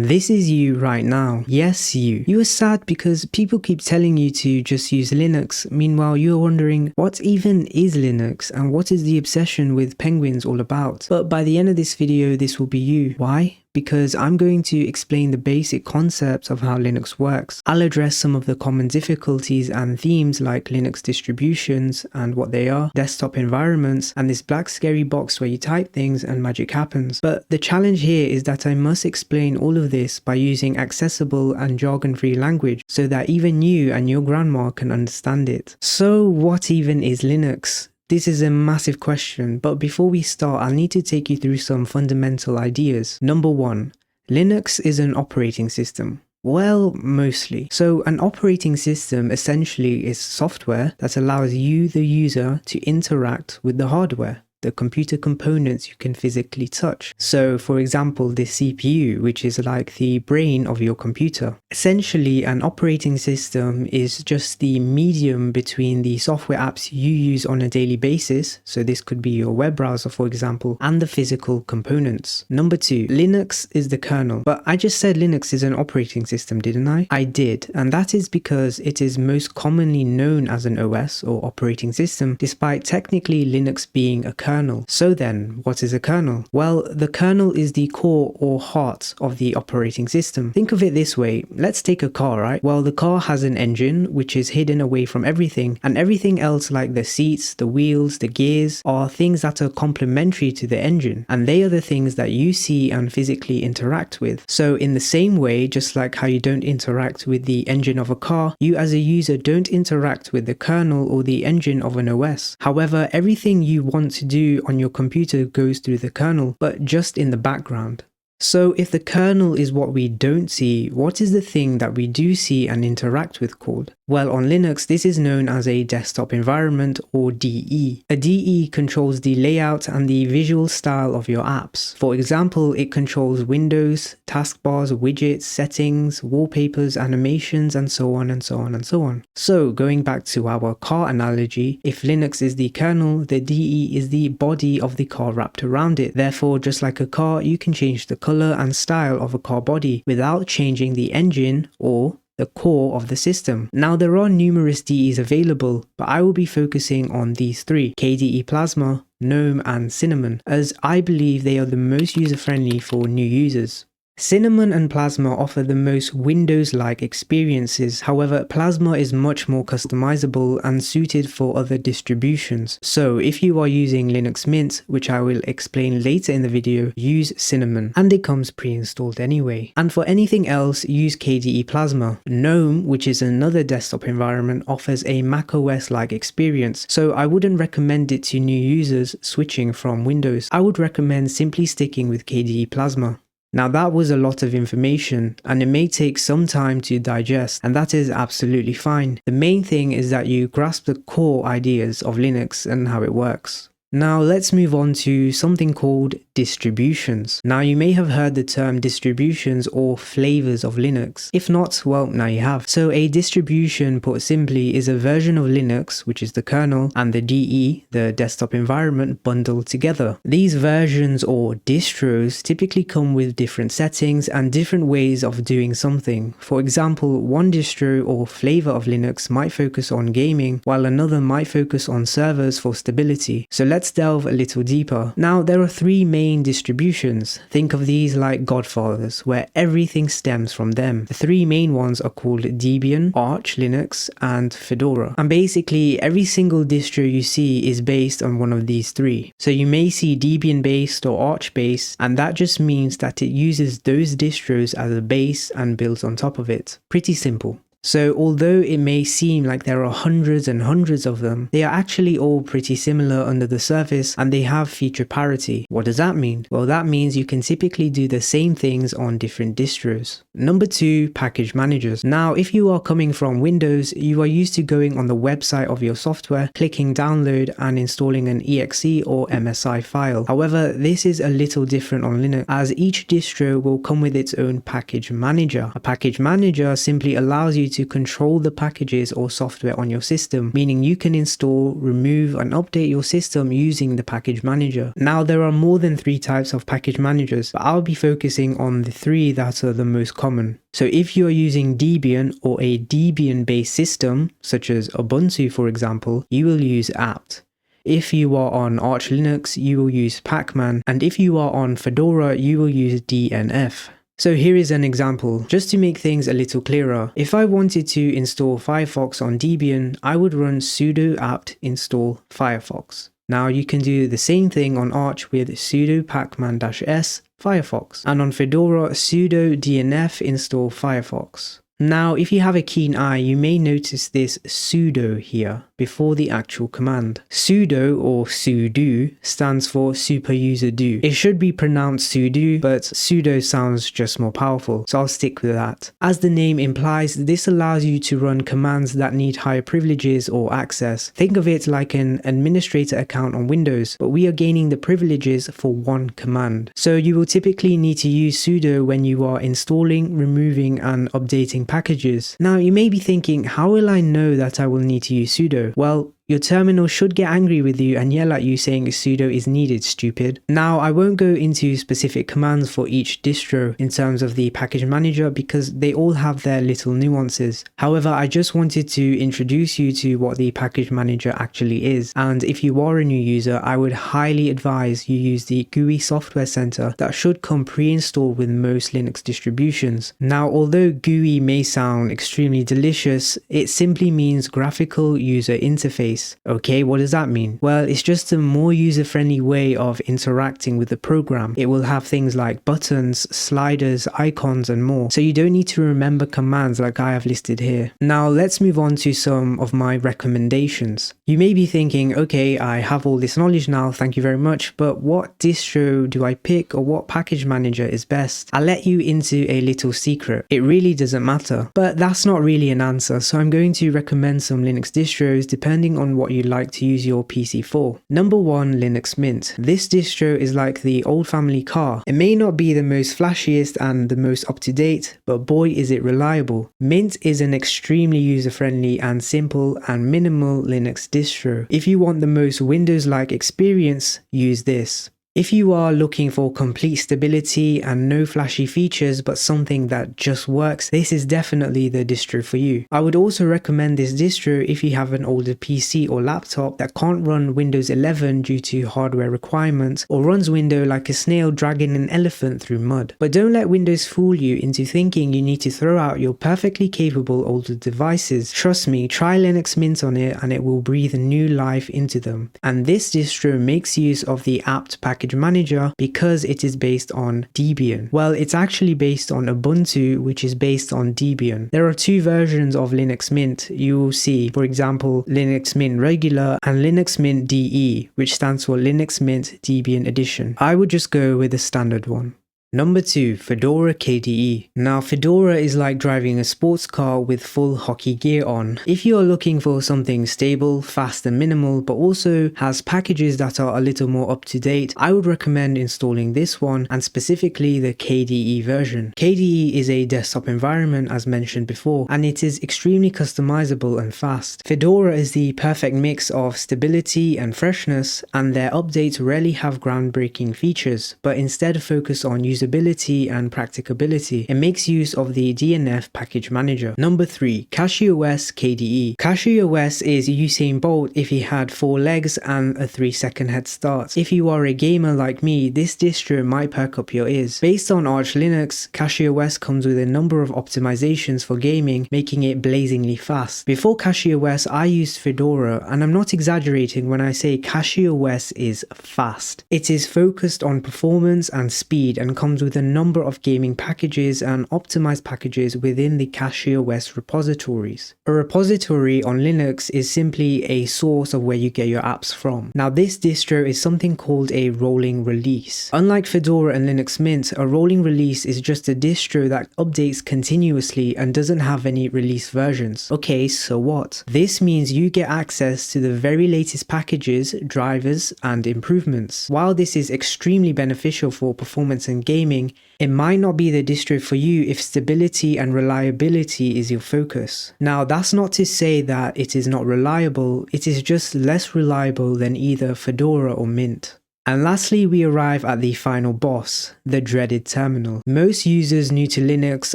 This is you right now. Yes, you. You are sad because people keep telling you to just use Linux. Meanwhile, you are wondering, what even is Linux and what is the obsession with penguins all about? But by the end of this video, this will be you. Why? Because I'm going to explain the basic concepts of how Linux works. I'll address some of the common difficulties and themes like Linux distributions and what they are, desktop environments, and this black scary box where you type things and magic happens. But the challenge here is that I must explain all of this by using accessible and jargon-free language so that even you and your grandma can understand it. So what even is Linux? This is a massive question, but before we start, I'll need to take you through some fundamental ideas. Number 1, Linux is an operating system. Well, mostly. So an operating system essentially is software that allows you, the user, to interact with the hardware, the computer components you can physically touch. So for example, the CPU, which is like the brain of your computer. Essentially, an operating system is just the medium between the software apps you use on a daily basis, so this could be your web browser for example, and the physical components. Number 2, Linux is the kernel. But I just said Linux is an operating system, didn't I? I did, and that is because it is most commonly known as an OS or operating system, despite technically Linux being a kernel. So then, what is a kernel? Well, the kernel is the core or heart of the operating system. Think of it this way. Let's take a car, right? Well, the car has an engine which is hidden away from everything, and everything else like the seats, the wheels, the gears are things that are complementary to the engine, and they are the things that you see and physically interact with. So in the same way, just like how you don't interact with the engine of a car, you as a user don't interact with the kernel or the engine of an OS. However, everything you want to do on your computer goes through the kernel, but just in the background. So if the kernel is what we don't see, what is the thing that we do see and interact with called? Well, on Linux, this is known as a desktop environment or DE. A DE controls the layout and the visual style of your apps. For example, it controls windows, taskbars, widgets, settings, wallpapers, animations, and so on and so on and so on. So going back to our car analogy, if Linux is the kernel, the DE is the body of the car wrapped around it. Therefore, just like a car, you can change the color and style of a car body without changing the engine or the core of the system. Now there are numerous DEs available, but I will be focusing on these 3, KDE Plasma, GNOME and Cinnamon, as I believe they are the most user-friendly for new users. Cinnamon and Plasma offer the most Windows-like experiences. However, Plasma is much more customizable and suited for other distributions. So if you are using Linux Mint, which I will explain later in the video, use Cinnamon, and it comes pre-installed anyway. And for anything else, use KDE Plasma. GNOME, which is another desktop environment, offers a macOS-like experience, so I wouldn't recommend it to new users switching from Windows. I would recommend simply sticking with KDE Plasma. Now that was a lot of information and it may take some time to digest, and that is absolutely fine. The main thing is that you grasp the core ideas of Linux and how it works. Now let's move on to something called distributions. Now you may have heard the term distributions or flavors of Linux. If not, well, now you have. So a distribution, put simply, is a version of Linux, which is the kernel, and the DE, the desktop environment, bundled together. These versions or distros typically come with different settings and different ways of doing something. For example, one distro or flavor of Linux might focus on gaming, while another might focus on servers for stability. So let's delve a little deeper. Now there are 3 main distributions. Think of these like godfathers, where everything stems from them. The 3 main ones are called Debian, Arch Linux, and Fedora. And basically every single distro you see is based on one of these 3. So you may see Debian based or Arch based, and that just means that it uses those distros as a base and builds on top of it. Pretty simple. So although it may seem like there are hundreds and hundreds of them, they are actually all pretty similar under the surface and they have feature parity. What does that mean? Well, that means you can typically do the same things on different distros. Number 2, package managers. Now, if you are coming from Windows, you are used to going on the website of your software, clicking download and installing an exe or MSI file. However, this is a little different on Linux, as each distro will come with its own package manager. A package manager simply allows you you to control the packages or software on your system, meaning you can install, remove, and update your system using the package manager. Now, there are more than 3 types of package managers, but I'll be focusing on the 3 that are the most common. So if you're using Debian or a Debian-based system, such as Ubuntu for example, you will use apt. If you are on Arch Linux, you will use pacman, and if you are on Fedora, you will use DNF. So here is an example, just to make things a little clearer. If I wanted to install Firefox on Debian, I would run sudo apt install Firefox. Now you can do the same thing on Arch with sudo pacman-s Firefox, and on Fedora sudo dnf install Firefox. Now, if you have a keen eye, you may notice this sudo here before the actual command. Sudo or sudo stands for super user do. It should be pronounced sudo, but sudo sounds just more powerful, so I'll stick with that. As the name implies, this allows you to run commands that need higher privileges or access. Think of it like an administrator account on Windows, but we are gaining the privileges for one command. So you will typically need to use sudo when you are installing, removing, and updating packages. Now, you may be thinking, how will I know that I will need to use sudo? Well, your terminal should get angry with you and yell at you saying sudo is needed, stupid. Now, I won't go into specific commands for each distro in terms of the package manager because they all have their little nuances. However, I just wanted to introduce you to what the package manager actually is. And if you are a new user, I would highly advise you use the GUI software center that should come pre-installed with most Linux distributions. Now, although GUI may sound extremely delicious, it simply means graphical user interface. Okay, what does that mean? Well, it's just a more user-friendly way of interacting with the program. It will have things like buttons, sliders, icons, and more. So you don't need to remember commands like I have listed here. Now, let's move on to some of my recommendations. You may be thinking, okay, I have all this knowledge now, thank you very much, but what distro do I pick or what package manager is best? I'll let you into a little secret. It really doesn't matter. But that's not really an answer, so I'm going to recommend some Linux distros depending on what you'd like to use your PC for. Number 1, Linux Mint. This distro is like the old family car. It may not be the most flashiest and the most up-to-date, but boy is it reliable. Mint is an extremely user-friendly and simple and minimal Linux distro. If you want the most Windows-like experience, use this. If you are looking for complete stability and no flashy features but something that just works, this is definitely the distro for you. I would also recommend this distro if you have an older PC or laptop that can't run Windows 11 due to hardware requirements or runs Windows like a snail dragging an elephant through mud. But don't let Windows fool you into thinking you need to throw out your perfectly capable older devices. Trust me, try Linux Mint on it and it will breathe new life into them. And this distro makes use of the apt package manager because it is based on Debian. Well, it's actually based on Ubuntu, which is based on Debian. There are 2 versions of Linux Mint. You will see, for example, Linux Mint Regular and Linux Mint DE, which stands for Linux Mint Debian Edition. I would just go with the standard one. Number 2, Fedora KDE. Now, Fedora is like driving a sports car with full hockey gear on. If you are looking for something stable, fast and minimal, but also has packages that are a little more up to date, I would recommend installing this one and specifically the KDE version. KDE is a desktop environment as mentioned before, and it is extremely customizable and fast. Fedora is the perfect mix of stability and freshness, and their updates rarely have groundbreaking features, but instead focus on usability and practicability. It makes use of the DNF package manager. Number 3, CachyOS KDE. CachyOS is Usain Bolt if he had 4 legs and a 3-second head start. If you are a gamer like me, this distro might perk up your ears. Based on Arch Linux, CachyOS comes with a number of optimizations for gaming, making it blazingly fast. Before CachyOS, I used Fedora, and I'm not exaggerating when I say CachyOS is fast. It is focused on performance and speed and comes with a number of gaming packages and optimized packages within the CachyOS repositories. A repository on Linux is simply a source of where you get your apps from. Now, this distro is something called a rolling release. Unlike Fedora and Linux Mint, a rolling release is just a distro that updates continuously and doesn't have any release versions. Okay, so what? This means you get access to the very latest packages, drivers, and improvements. While this is extremely beneficial for performance and gaming, gaming, it might not be the distro for you if stability and reliability is your focus. Now, that's not to say that it is not reliable, it is just less reliable than either Fedora or Mint. And lastly, we arrive at the final boss, the dreaded terminal. Most users new to Linux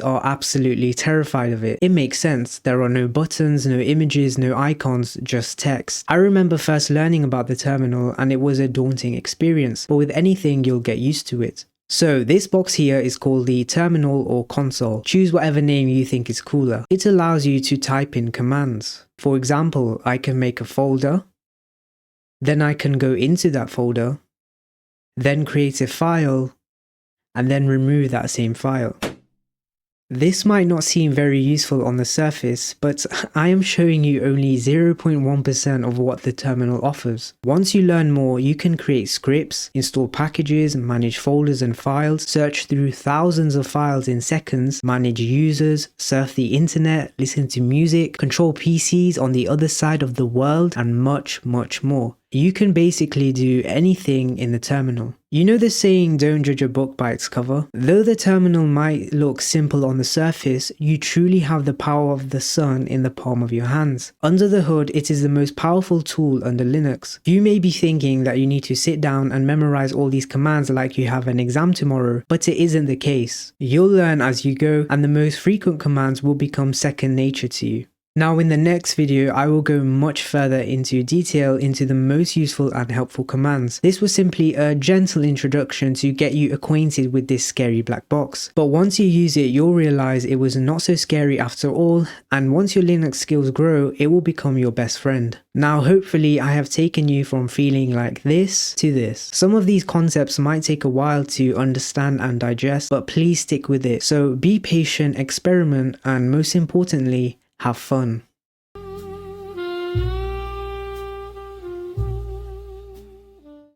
are absolutely terrified of it. It makes sense. There are no buttons, no images, no icons, just text. I remember first learning about the terminal and it was a daunting experience, but with anything you'll get used to it. So this box here is called the terminal or console. Choose whatever name you think is cooler. It allows you to type in commands. For example, I can make a folder, then I can go into that folder, then create a file, and then remove that same file. This might not seem very useful on the surface, but I am showing you only 0.1% of what the terminal offers. Once you learn more, you can create scripts, install packages, manage folders and files, search through thousands of files in seconds, manage users, surf the internet, listen to music, control PCs on the other side of the world, and much, much more. You can basically do anything in the terminal. You know the saying, don't judge a book by its cover? Though the terminal might look simple on the surface, you truly have the power of the sun in the palm of your hands. Under the hood, it is the most powerful tool under Linux. You may be thinking that you need to sit down and memorize all these commands like you have an exam tomorrow, but it isn't the case. You'll learn as you go, and the most frequent commands will become second nature to you. Now in the next video, I will go much further into detail into the most useful and helpful commands. This was simply a gentle introduction to get you acquainted with this scary black box. But once you use it, you'll realize it was not so scary after all, and once your Linux skills grow, it will become your best friend. Now hopefully I have taken you from feeling like this to this. Some of these concepts might take a while to understand and digest, but please stick with it. So be patient, experiment, and most importantly, have fun.